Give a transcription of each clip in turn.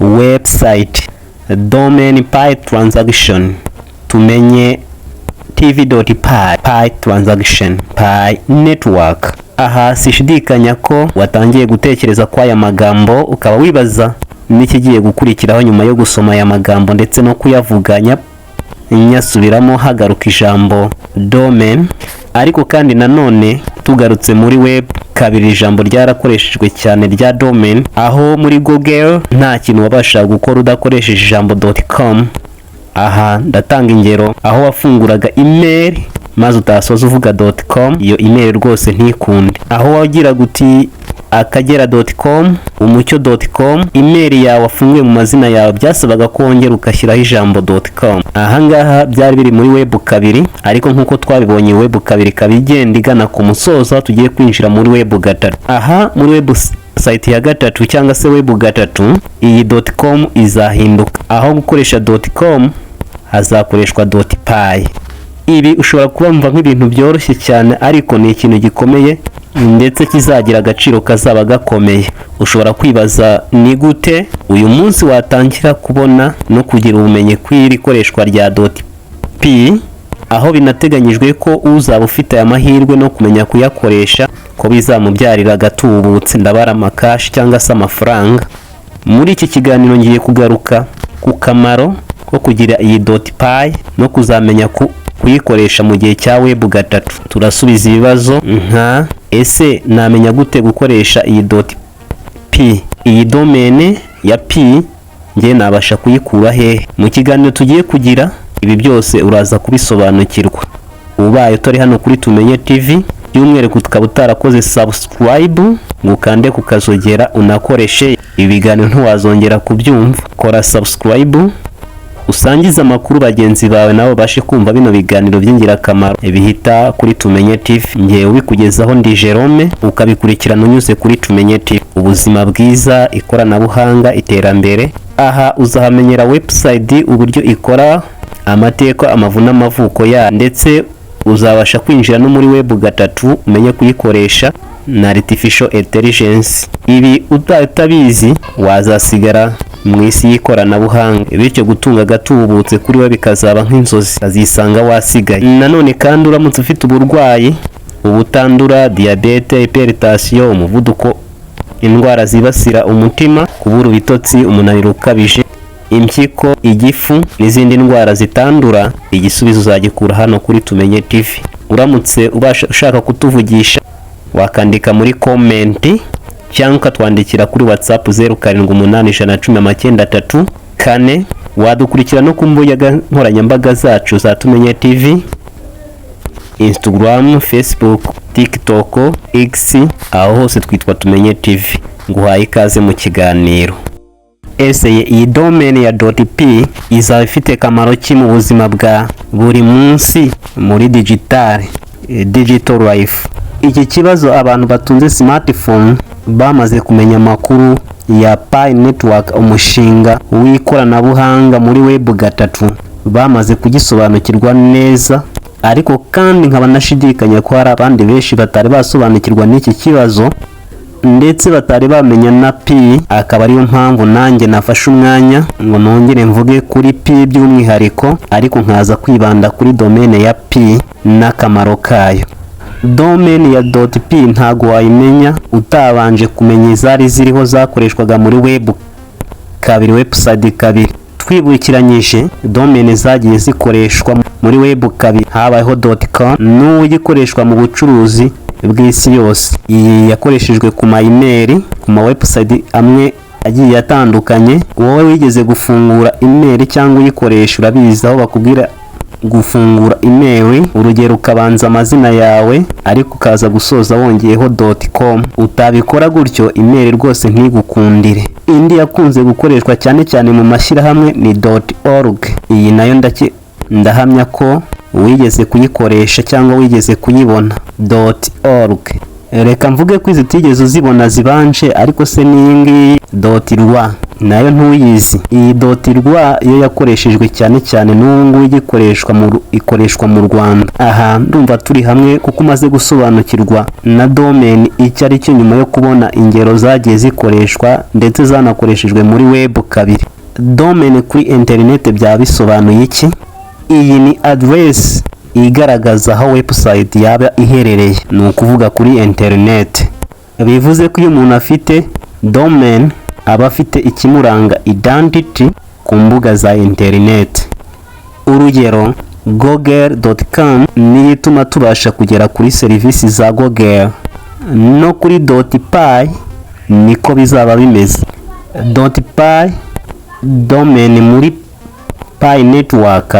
website, domain pi transaction, tumenye tv.pi transaction, pi network. Aha sishidikanya ko watangiye gutekereza kwa aya magambo ukaba wibaza n'ikigiye gukurikiraho nyuma yo gusoma aya magambo ndetse no kuyavuganya nyasubiramo hagaruka ijambo domain. Ariko kandi nanone tugarutse muri web kabiri ijambo ryarakoreshejwe cyane rya domain, aho muri Google nta kintu wabasha gukora udakoresheje ijambo .com. Aha ndatanga ingero aho wafunguraga email maze utasoza uvuga .com, iyo email rwose ntikunde. Aho wagira guti akagera.com, umucyo.com, email yawe wafunguye mu mazina yawe byasabaga ko wongera ukashyiraho ijambo .com. Aha ngaha byari biri muri web kabiri, ariko nkuko twabibonye web kabiri kabigenda igana ku musozo tugiye kwinjira muri web gatatu. Aha muri web site ya gatatu cyangwa se web gatatu, iyi .com izahinduka, aho gukoresha .com hazakoreshwa .pi. Ibi ushobora kubumva nk'ibintu byoroshye cyane, ariko ni ikintu gikomeye ndetse kizagira agaciro kazaba gakomeye. Ushobora kwibaza ni gute uyu munsi watangira kubona no kugira ubumenyi kw'iri koreshwa rya .p, aho binateganyijwe ko uzaba ufite aya mahirwe no kumenya kuyakoresha ko bizamubyarira agatubutse ndabara amakashi cyangwa se amafaranga. Muri iki kiganiro ngiye kugaruka ku kamaro ko kugira iyi .pi no kuzamenya kuyikoresha mu gihe cya web gatatu. Turasubiza ibibazo nka ese namenya gute gukoresha iyi .p, iyi domain ya p nge nabasha kuyikura hehe? Mu kiganiro tugiye kugira ibi byose uraza kubisobanukirwa. Ubaye utari hano kuri Tumenye TV, by'umwihariko tukaba utarakoze subscribe ngo ukande kukazogera unakoreshe ibiganiro ntiwazongera kubyumva. Kora subscribe usangiza amakuru bagenzi bawe nabo bashe kumva bino biganiro by'ingirakamaro bihita kuri Tumenye TV. Ngiye ubikugezaho ndi Jerome, ukabikurikirana unyuze kuri Tumenye TV. Ubuzima bwiza, ikoranabuhanga, iterambere. Aha uzahamenyera website uburyo ikora, amateka, amavu n'amavuko ya, ndetse uzabasha kwinjira no muri web gatatu umenye kuyikoresha na artificial intelligence. Ibi utabizi wazasigara mu isi y'ikoranabuhanga, bityo gutunga agatubutse kuri we bikazaba nk'inzozi, azisanga wasigaye. Nanone kandi uramutse ufite uburwayi ubutandura, diabete, hypertension, umuvuduko, indwara zibasira umutima, kubura ibitotsi, umunaniro ukabije, impyiko, igifu n'izindi ndwara zitandura, igisubizo uzagikura hano kuri Tumenye TV. Uramutse ushaka kutuvugisha wakandika muri comment cyangwa ukatwandikira kuri WhatsApp 07811193 wadukurikira no ku mbuga nkoranyambaga zacu za Tumenye TV, Instagram, Facebook, TikTok, X, aho hose twitwa Tumenye TV. Nguhaye ikaze mu kiganiro. Ese iyi domain ya .p izaba ifite kamaro ki mu buzima bwa buri munsi muri digital life? Iki kibazo abantu batunze smartphone bamaze kumenya amakuru ya Pi network, umushinga w'ikoranabuhanga muri web gatatu, bamaze kugisobanukirwa neza. Ariko kandi nkaba nashidikanya ko hari abandi benshi batari basobanukirwa n'iki kibazo ndetse batari bamenya na P. Akaba ariyo mpamvu nanjye nafashe umwanya ngo nongere mvuge kuri P by'umwihariko, ariko nkaza kwibanda kuri domain ya P n'akamaro kayo. Domain ya .p ntago wayimenya utabanje kumenya izari ziriho zakoreshwaga muri web kabiri, website kabiri. Twibukiranyije domain zagiye zikoreshwa muri web kabiri, habayeho .com n'ugikoreshwa mu bucuruzi bw'isi yose. Iyi yakoreshejwe ku ma email, ku ma website amwe agiye atandukanye. Wowe wigeze gufungura email cyangwa uyikoresha urabizi aho bakubwira gufungura email, urugero ukabanza amazina yawe ariko ukaza gusoza wongeyeho .com. Utabikora gutyo email rwose ntigukundire. Indi yakunze gukoreshwa cyane cyane mu mashyirahamwe ni .org. Iyi nayo ndahamya ko wigeze kuyikoresha cyangwa wigeze kuyibona. .org, reka mvuge ko izi tigeze uzibona zibanje, ariko se n'iyingiyi .rwa nayo ntuyizi. Iyi .rwa yo yakoreshejwe cyane cyane n'ubu ngubu ikoreshwa mu Rwanda. Aha ndumva turi hamwe kuko umaze gusobanukirwa na domain icyo ari cyo nyuma yo kubona ingero zagiye zikoreshwa ndetse zanakoreshejwe muri web kabiri. Domain kuri internet byaba bisobanuye iki? Iyi ni address igaragaza aho website yaba iherereye, ni ukuvuga kuri internet. Bivuze ko iyo umuntu afite domain aba afite ikimuranga identity ku mbuga za internet. Urugero google.com niyo ituma tubasha kugera kuri serivisi za Google, no kuri .py niko bizaba bimeze. .py domain muri Pi network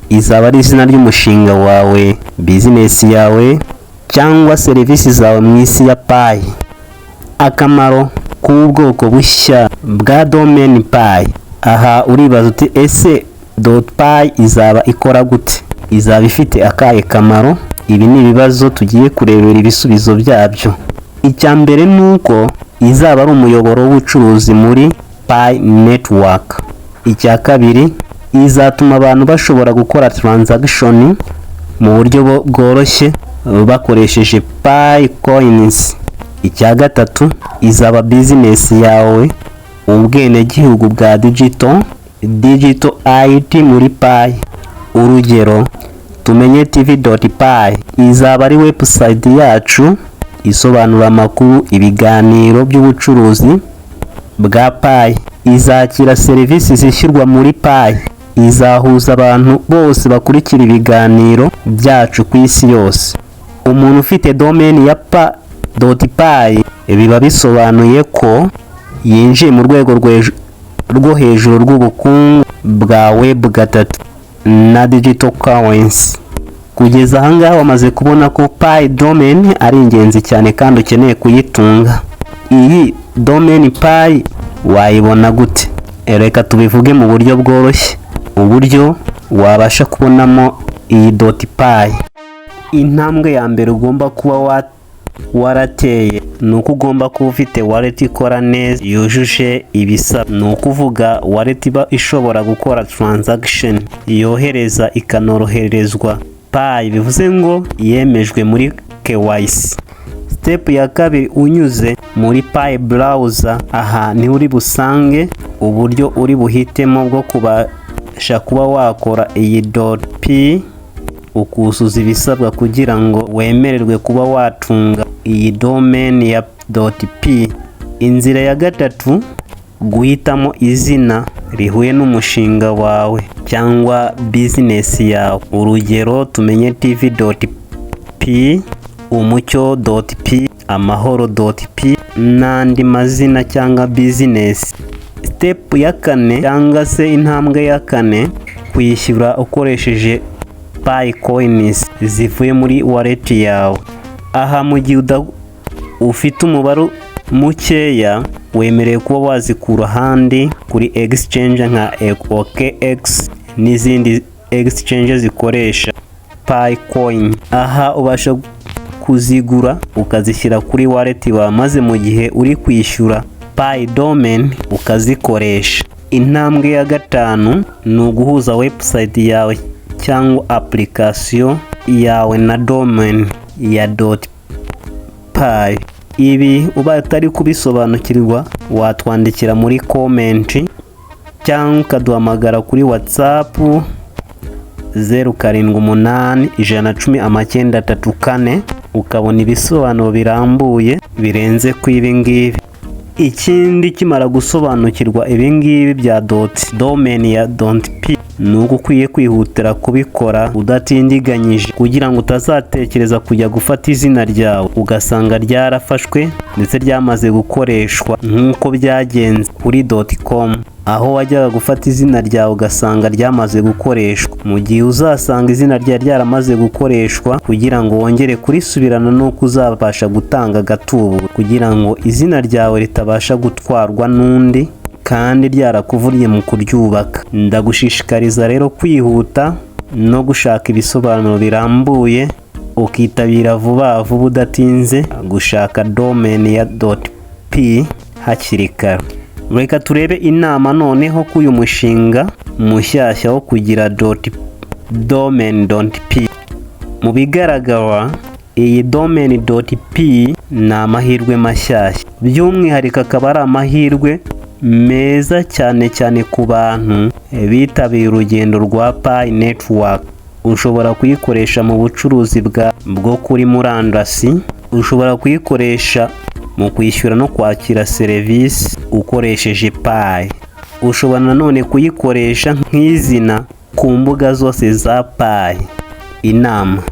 izaba ari izina ry'umushinga wawe, business yawe cyangwa serivisi zawe mu isi ya Pi. Akamaro k'ubwoko bushya bwa domain Pi. Aha uribaza uti ese .py izaba ikora gute? Izaba ifite akahe kamaro? Ibi ni ibibazo tugiye kurebera ibisubizo byabyo. Icya mbere nuko izaba ari umuyoboro w'ubucuruzi muri Pi network. Icya kabiri, izatuma abantu bashobora gukora transaction mu buryo bworoshye bakoresheje Pi coins. Icya gatatu, izaba business yawe, ubwenegihugu bwa digital IT muri Pi. Urugero tumenye tv.py izaba ari website yacu isobanura amakuru, ibiganiro by'ubucuruzi bwa Pi. Izakira serivisi zishyirwa muri Pi. Izahuza abantu bose bakurikira ibiganiro byacu ku isi yose. Umuntu ufite domain ya .py biba bisobanuye ko yinjiye mu rwego rwo hejuru rw'ubukungu bwa web gatatu na digital currency. Kugeza ahangaha wamaze kubona ko Pi domain ari ingenzi cyane kandi ukeneye kuyitunga. Iyi domain Pi wayibona gute? Reka tubivuge mu buryo bworoshye, uburyo wabasha kubonamo iyi .py. Intambwe ya mbere ugomba kuba warateye ni uko ugomba kuba ufite wallet ikora neza yujuje ibisabwa. Ni ukuvuga wallet iba ishobora gukora transaction, yohereza ikanoroherezwa Pi, bivuze ngo yemejwe muri KYC. Step ya kabiri, unyuze muri Pi browser. Aha ni uri busange uburyo uri buhitemo bwo kubasha kuba wakora iyi .p, ukuzuza ibisabwa kugira ngo wemererwe kuba watunga iyi domain ya .p. Inzira ya gatatu, guhitamo izina rihuye n'umushinga wawe cyangwa business yawe. Urugero tumenye tv.p, umucyo.p, amahoro.p n'andi mazina cyangwa business. Step ya kane cyangwa se intambwe ya kane, kwishyura ukoresheje Pi coins zivuye muri wallet yawe. Aha mu gihe ufite umubare mukeya, wemerewe kuba wazikura ahandi kuri exchange nka OKX n'izindi exchange zikoresha Pi coin. Aha ubasha kuzigura ukazishyira kuri wallet wawe, maze mu gihe uri kwishyura Pi domain ukazikoresha. Intambwe ya gatanu ni uguhuza website yawe cyangwa application yawe na domain ya .py. Ibi uba utari kubisobanukirwa watwandikira muri comment cyangwa ukaduhamagara kuri WhatsApp 0781101934 ukabona ibisobanuro birambuye birenze ku ibi ngibi. Ikindi kimara gusobanukirwa ibi ngibi bya domain ya .p, ni uko ukwiye kwihutira kubikora udatindiganyije, kugira ngo utazatekereza kujya gufata izina ryawe ugasanga ryarafashwe ndetse ryamaze gukoreshwa nk'uko byagenze kuri .com, aho wajyaga gufata izina ryawe ugasanga ryamaze gukoreshwa. Mu gihe uzasanga izina ryaramaze gukoreshwa, kugira ngo wongere kurisubirana nuko uzabasha gutanga agatuburo kugira ngo izina ryawe ritabasha gutwarwa n'undi kandi ryarakuvuriye mu kuryubaka. Ndagushishikariza rero kwihuta no gushaka ibisobanuro birambuye, ukitabira vuba udatinze gushaka domain ya .p hakiri kare. Reka turebe inama noneho k'uyu mushinga mushyashya wo kugira .domain.p. Mu bigaragara iyi domain.p ni amahirwe mashyashya, by'umwihariko akaba ari amahirwe meza cyane cyane ku bantu bitabiye urugendo rwa Pi Network. Ushobora kuyikoresha mu bucuruzi bwo kuri murandasi, ushobora kuyikoresha mu kwishyura no kwakira serivisi ukoresheje Pi. Ushobora nanone kuyikoresha nk'izina ku mbuga zose za Pi. Inama: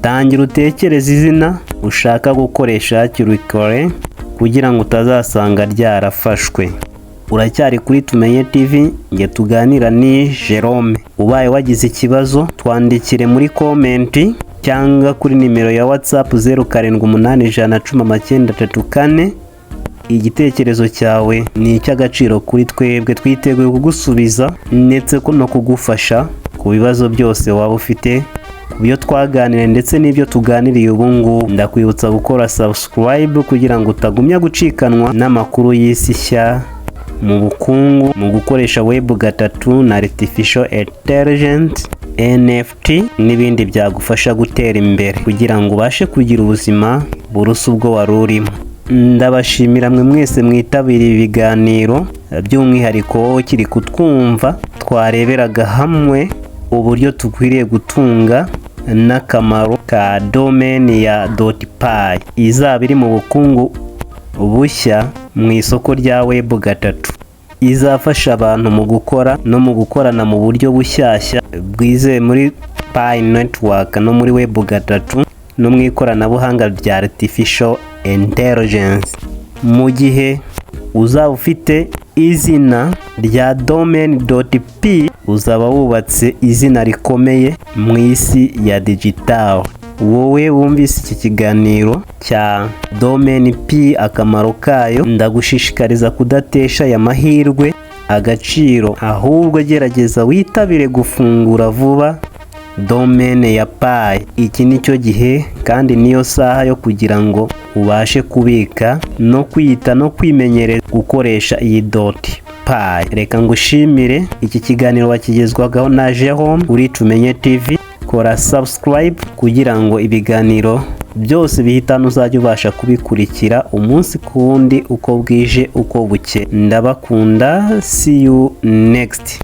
tangira utekereze izina ushaka gukoresha hakiri kare kugira ngo utazasanga ryarafashwe. Uracyari kuri Tumenye TV, nge tuganira ni Jerome. Ubaye wagize ikibazo twandikire muri komenti cyangwa kuri nimero ya WhatsApp 0781101934. Igitekerezo cyawe ni icy'agaciro kuri twebwe, twiteguye kugusubiza ndetse no kugufasha ku bibazo byose waba ufite ku byo twaganiriye ndetse n'ibyo tuganiriye ubu ngubu. Ndakwibutsa gukora subscribe kugira ngo utagumya gucikanwa n'amakuru y'isi nshya mu bukungu, mu gukoresha web 3 na artificial intelligence, NFT n'ibindi byagufasha gutera imbere kugira ngo ubashe kugira ubuzima burusa ubwo wari urimo. Ndabashimira mwe mwese mwitabiriye ibiganiro, by'umwihariko wowe ukiri kutwumva. Twareberaga hamwe uburyo tukwiriye gutunga n'akamaro ka domain ya .pi izaba iri mu bukungu bushya mu isoko rya web 3, izafasha abantu mu gukora no mu gukorana mu buryo bushyashya bwizewe muri Pi Network no muri web 3 no mu ikoranabuhanga rya artificial intelligence. Mu gihe uzaba ufite izina rya domain.p, uzaba wubatse izina rikomeye mu isi ya digital. Wowe wumvise iki kiganiro cya domain P akamaro kayo, ndagushishikariza kudatesha aya mahirwe agaciro, ahubwo gerageza witabire gufungura vuba domain ya Pi. Iki nicyo gihe kandi niyo saha yo kugira ngo ubashe kubika no kwita no kwimenyereza gukoresha iyi .pi. Reka ngushimire. Iki kiganiro wakigezwagaho na Jerome uri Tumenye TV. Kora subscribe kugira ngo ibiganiro byose bihitana uzajya ubasha kubikurikira umunsi ku wundi uko bwije uko buke. Ndabakunda, see you next.